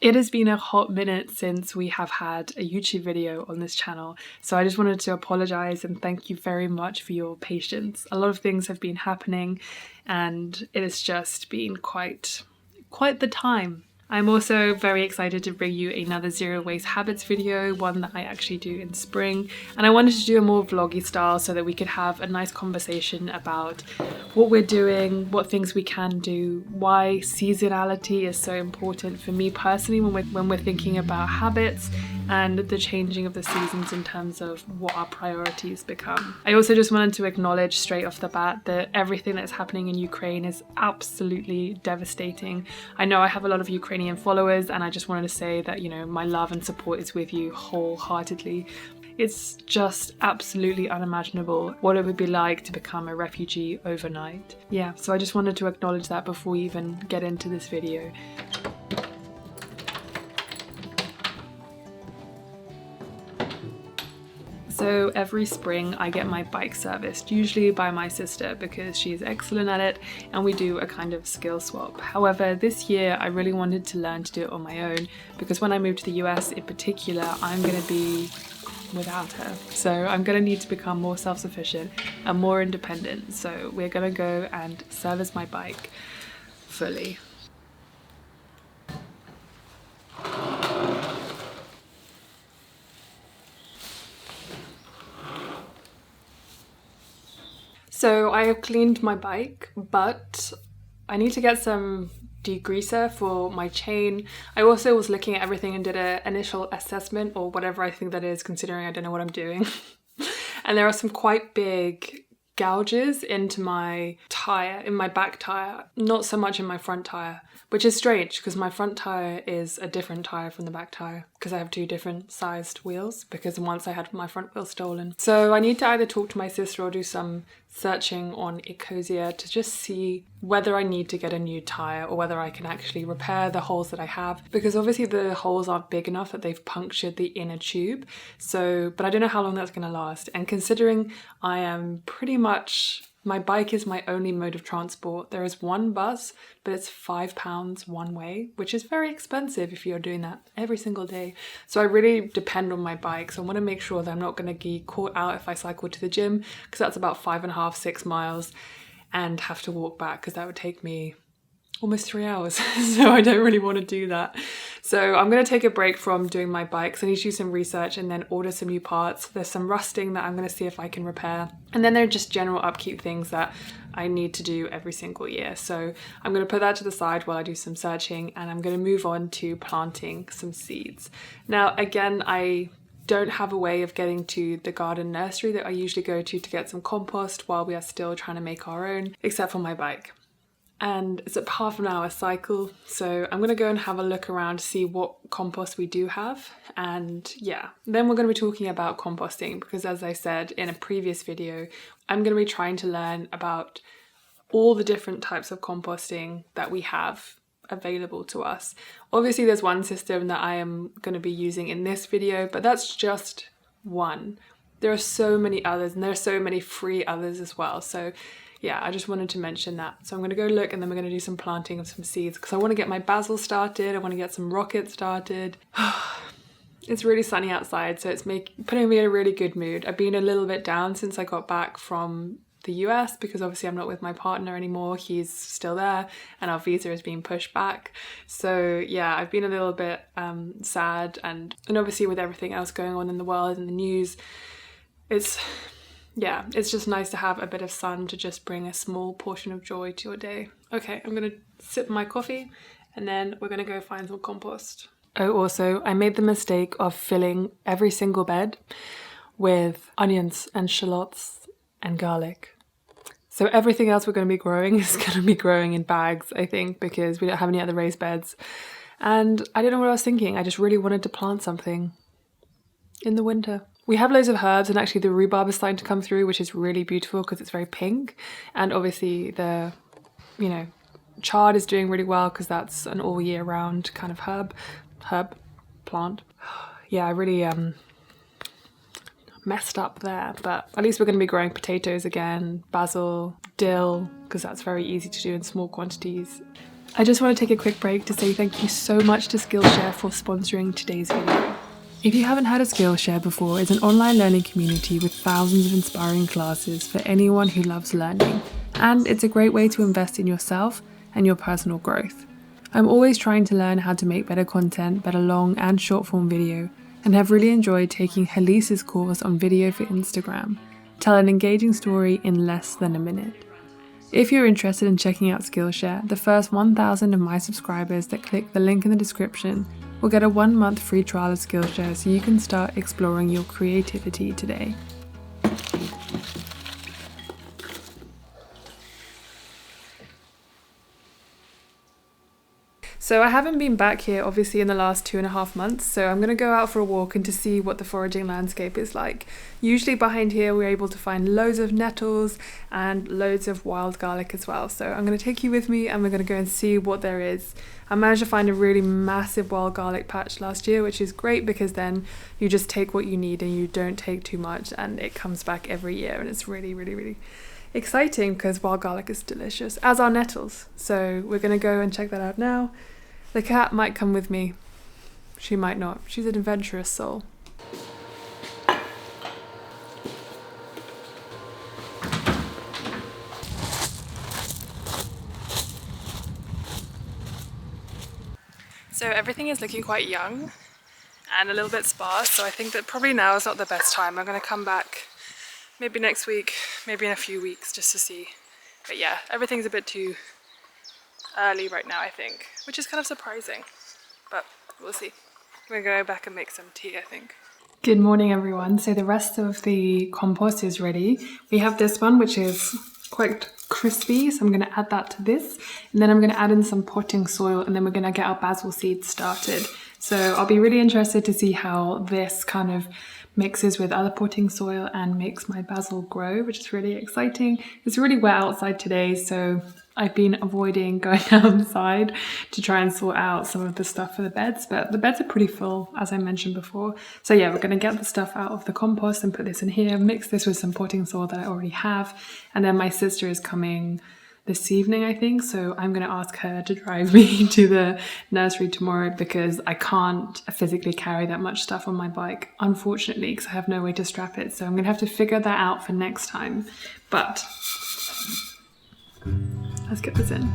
It has been a hot minute since we have had a YouTube video on this channel, so I just wanted to apologize and thank you very much for your patience. A lot of things have been happening and it has just been quite the time. I'm also very excited to bring you another Zero Waste Habits video, one that I actually do in spring. And I wanted to do a more vloggy style so that we could have a nice conversation about what we're doing, what things we can do, why seasonality is so important for me personally when we're thinking about habits and the changing of the seasons in terms of what our priorities become. I also just wanted to acknowledge straight off the bat that everything that's happening in Ukraine is absolutely devastating. I know I have a lot of Ukrainian followers and I just wanted to say that, you know, my love and support is with you wholeheartedly. It's just absolutely unimaginable what it would be like to become a refugee overnight. Yeah, so I just wanted to acknowledge that before we even get into this video. So every spring I get my bike serviced, usually by my sister because she's excellent at it and we do a kind of skill swap. However, this year I really wanted to learn to do it on my own because when I move to the US in particular, I'm going to be without her. So I'm going to need to become more self-sufficient and more independent. So we're going to go and service my bike fully. So I have cleaned my bike, but I need to get some degreaser for my chain. I also was looking at everything and did an initial assessment, or whatever I think that is, considering I don't know what I'm doing. And there are some quite big gouges into my tire, in my back tire, not so much in my front tire, which is strange because my front tire is a different tire from the back tire because I have two different sized wheels because once I had my front wheel stolen. So I need to either talk to my sister or do some searching on Ecosia to just see whether I need to get a new tire or whether I can actually repair the holes that I have, because obviously the holes aren't big enough that they've punctured the inner tube. So, but I don't know how long that's going to last. And considering I am pretty much, my bike is my only mode of transport. There is one bus, but it's £5 one way, which is very expensive if you're doing that every single day. So I really depend on my bike. So I want to make sure that I'm not going to get caught out if I cycle to the gym, because that's about 5.5, 6 miles, and have to walk back because that would take me almost 3 hours. So I don't really want to do that. So I'm going to take a break from doing my bikes. I need to do some research and then order some new parts. There's some rusting that I'm going to see if I can repair. And then there are just general upkeep things that I need to do every single year. So I'm going to put that to the side while I do some searching, and I'm going to move on to planting some seeds. Now, again, I don't have a way of getting to the garden nursery that I usually go to get some compost while we are still trying to make our own, except for my bike. And it's a half an hour cycle, so I'm going to go and have a look around to see what compost we do have. And yeah, then we're going to be talking about composting because, as I said in a previous video, I'm going to be trying to learn about all the different types of composting that we have available to us. Obviously there's one system that I am going to be using in this video, but that's just one. There are so many others, and there are so many free others as well. So yeah, I just wanted to mention that. So I'm going to go look, and then we're going to do some planting of some seeds because I want to get my basil started. I want to get some rockets started. It's really sunny outside, so it's putting me in a really good mood. I've been a little bit down since I got back from the US because obviously I'm not with my partner anymore. He's still there and our visa is being pushed back. So yeah, I've been a little bit sad, and obviously with everything else going on in the world and the news, it's just nice to have a bit of sun to just bring a small portion of joy to your day. Okay, I'm gonna sip my coffee and then we're gonna go find some compost. Oh, also, I made the mistake of filling every single bed with onions and shallots and garlic. So everything else we're going to be growing is going to be growing in bags, I think, because we don't have any other raised beds. And I don't know what I was thinking. I just really wanted to plant something in the winter. We have loads of herbs, and actually the rhubarb is starting to come through, which is really beautiful because it's very pink. And obviously the, chard is doing really well because that's an all year round kind of herb plant. Yeah, I really messed up there, but at least we're going to be growing potatoes again, basil, dill, because that's very easy to do in small quantities. I just want to take a quick break to say thank you so much to Skillshare for sponsoring today's video. If you haven't heard of Skillshare before, it's an online learning community with thousands of inspiring classes for anyone who loves learning, and it's a great way to invest in yourself and your personal growth. I'm always trying to learn how to make better content, better long and short form video, and have really enjoyed taking Helisa's course on video for Instagram. Tell an engaging story in less than a minute. If you're interested in checking out Skillshare, the first 1,000 of my subscribers that click the link in the description will get a 1-month free trial of Skillshare so you can start exploring your creativity today. So I haven't been back here obviously in the last 2.5 months, so I'm going to go out for a walk and to see what the foraging landscape is like. Usually behind here we're able to find loads of nettles and loads of wild garlic as well. So I'm going to take you with me and we're going to go and see what there is. I managed to find a really massive wild garlic patch last year, which is great because then you just take what you need and you don't take too much and it comes back every year, and it's really exciting because wild garlic is delicious, as are nettles. So we're going to go and check that out now. The cat might come with me. She might not. She's an adventurous soul. So everything is looking quite young and a little bit sparse, so I think that probably now is not the best time. I'm going to come back maybe next week, maybe in a few weeks just to see. But yeah, everything's a bit too early right now, I think, which is kind of surprising, but we'll see. We're gonna go back and make some tea, I think. Good morning, everyone. So the rest of the compost is ready. We have this one, which is quite crispy, so I'm gonna add that to this, and then I'm gonna add in some potting soil, and then we're gonna get our basil seeds started. So I'll be really interested to see how this kind of mixes with other potting soil and makes my basil grow, which is really exciting. It's really wet outside today, so I've been avoiding going outside to try and sort out some of the stuff for the beds, but the beds are pretty full, as I mentioned before. So yeah, we're going to get the stuff out of the compost and put this in here, mix this with some potting soil that I already have, and then my sister is coming this evening, I think, so I'm going to ask her to drive me to the nursery tomorrow because I can't physically carry that much stuff on my bike, unfortunately, because I have no way to strap it, so I'm going to have to figure that out for next time. But let's get this in.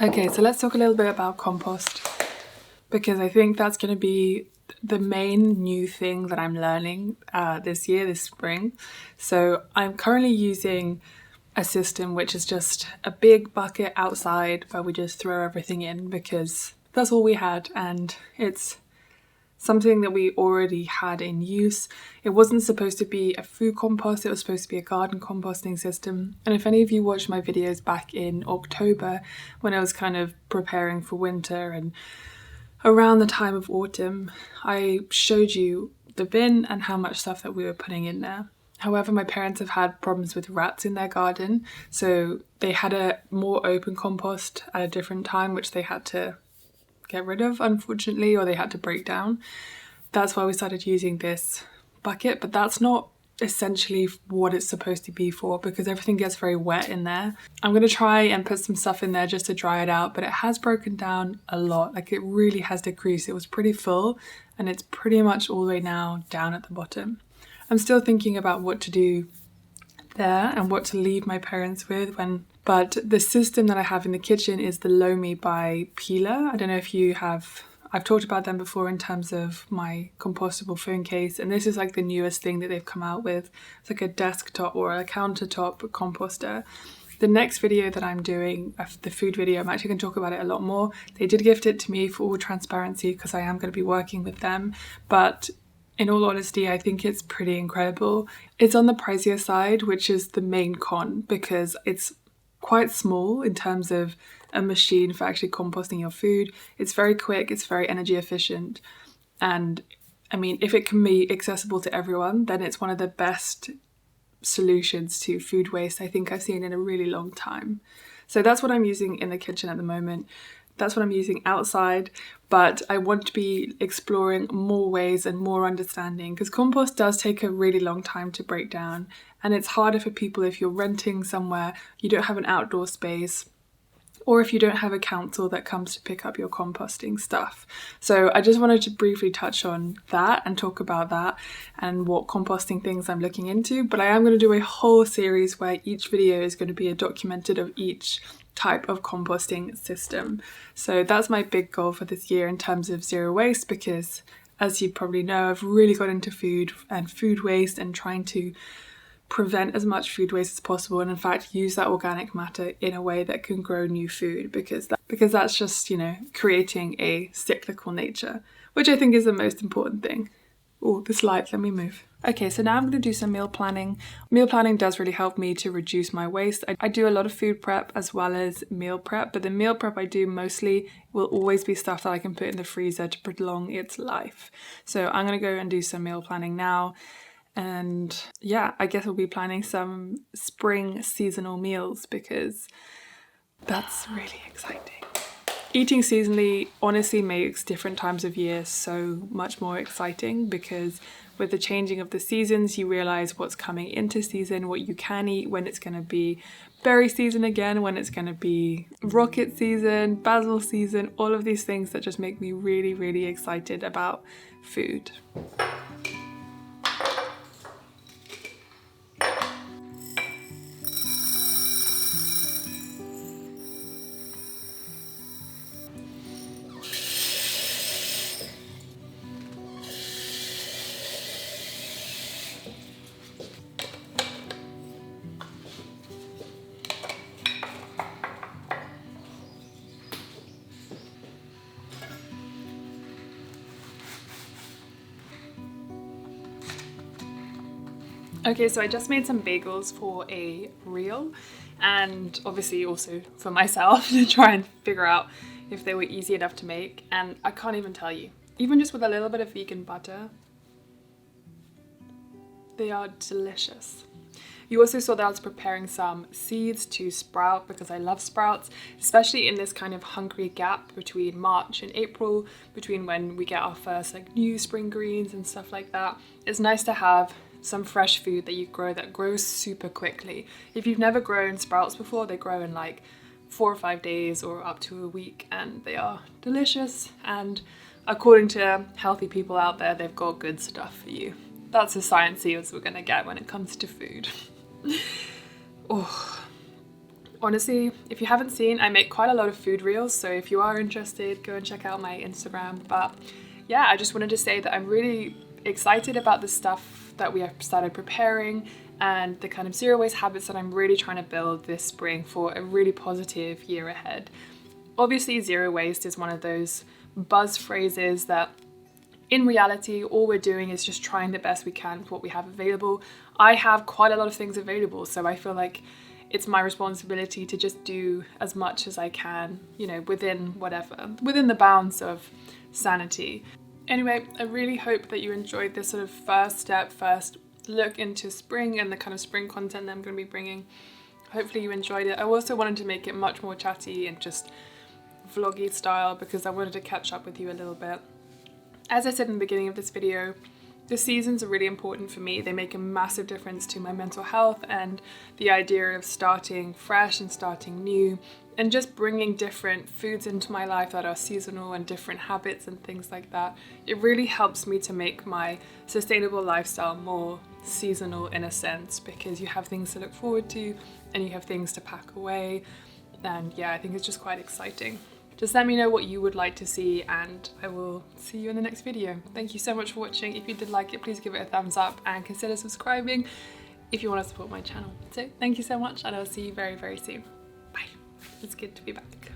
Okay, so let's talk a little bit about compost, because I think that's going to be the main new thing that I'm learning this spring. So I'm currently using a system which is just a big bucket outside where we just throw everything in because that's all we had, and it's something that we already had in use. It wasn't supposed to be a food compost, it was supposed to be a garden composting system. And if any of you watched my videos back in October when I was kind of preparing for winter and around the time of autumn, I showed you the bin and how much stuff that we were putting in there. However, my parents have had problems with rats in their garden, so they had a more open compost at a different time, which they had to get rid of, unfortunately, or they had to break down. That's why we started using this bucket, but that's not essentially what it's supposed to be for because everything gets very wet in there. I'm going to try and put some stuff in there just to dry it out, but it has broken down a lot. Like, it really has decreased. It was pretty full and it's pretty much all the way now down at the bottom. I'm still thinking about what to do there and what to leave my parents with but the system that I have in the kitchen is the Lomi by Peeler. I don't know if you have, I've talked about them before in terms of my compostable phone case, and this is like the newest thing that they've come out with. It's like a desktop or a countertop composter, The next video that I'm doing, the food video, I'm actually going to talk about it a lot more. They did gift it to me for all transparency because I am going to be working with them, but in all honesty, I think it's pretty incredible. It's on the pricier side, which is the main con, because it's quite small in terms of a machine for actually composting your food. It's very quick, it's very energy efficient, and I mean, if it can be accessible to everyone, then it's one of the best solutions to food waste I think I've seen in a really long time. So that's what I'm using in the kitchen at the moment. That's what I'm using outside, but I want to be exploring more ways and more understanding, because compost does take a really long time to break down, and it's harder for people if you're renting somewhere, you don't have an outdoor space, or if you don't have a council that comes to pick up your composting stuff. So I just wanted to briefly touch on that and talk about that and what composting things I'm looking into. But I am going to do a whole series where each video is going to be a documented of each type of composting system. So that's my big goal for this year in terms of zero waste, because as you probably know, I've really got into food and food waste and trying to prevent as much food waste as possible, and in fact use that organic matter in a way that can grow new food, because that's just, you know, creating a cyclical nature, which I think is the most important thing. Oh, this light, let me move. Okay, so now I'm going to do some meal planning. Meal planning does really help me to reduce my waste. I do a lot of food prep as well as meal prep, but the meal prep I do mostly will always be stuff that I can put in the freezer to prolong its life. So I'm going to go and do some meal planning now. And yeah, I guess we'll be planning some spring seasonal meals, because that's really exciting. Eating seasonally honestly makes different times of year so much more exciting, because with the changing of the seasons, you realize what's coming into season, what you can eat, when it's going to be berry season again, when it's going to be rocket season, basil season, all of these things that just make me really, really excited about food. Okay, so I just made some bagels for a reel, and obviously also for myself to try and figure out if they were easy enough to make, and I can't even tell you. Even just with a little bit of vegan butter, they are delicious. You also saw that I was preparing some seeds to sprout, because I love sprouts, especially in this kind of hungry gap between March and April, between when we get our first like new spring greens and stuff like that. It's nice to have some fresh food that you grow that grows super quickly. If you've never grown sprouts before, they grow in like 4 or 5 days or up to a week, and they are delicious, and according to healthy people out there, they've got good stuff for you. That's as sciencey as we're gonna get when it comes to food. Oh, honestly, if you haven't seen, I make quite a lot of food reels, so if you are interested, go and check out my Instagram. But yeah, I just wanted to say that I'm really excited about the stuff that we have started preparing and the kind of zero waste habits that I'm really trying to build this spring for a really positive year ahead. Obviously, zero waste is one of those buzz phrases that in reality, all we're doing is just trying the best we can with what we have available. I have quite a lot of things available, so I feel like it's my responsibility to just do as much as I can, you know, within the bounds of sanity. Anyway, I really hope that you enjoyed this sort of first look into spring and the kind of spring content that I'm going to be bringing. Hopefully you enjoyed it. I also wanted to make it much more chatty and just vloggy style, because I wanted to catch up with you a little bit. As I said in the beginning of this video, the seasons are really important for me. They make a massive difference to my mental health, and the idea of starting fresh and starting new and just bringing different foods into my life that are seasonal and different habits and things like that. It really helps me to make my sustainable lifestyle more seasonal in a sense, because you have things to look forward to and you have things to pack away. And yeah, I think it's just quite exciting. Just let me know what you would like to see, and I will see you in the next video. Thank you so much for watching. If you did like it, please give it a thumbs up and consider subscribing. if you want to support my channel. So thank you so much, and I'll see you very, very soon. Bye. It's good to be back.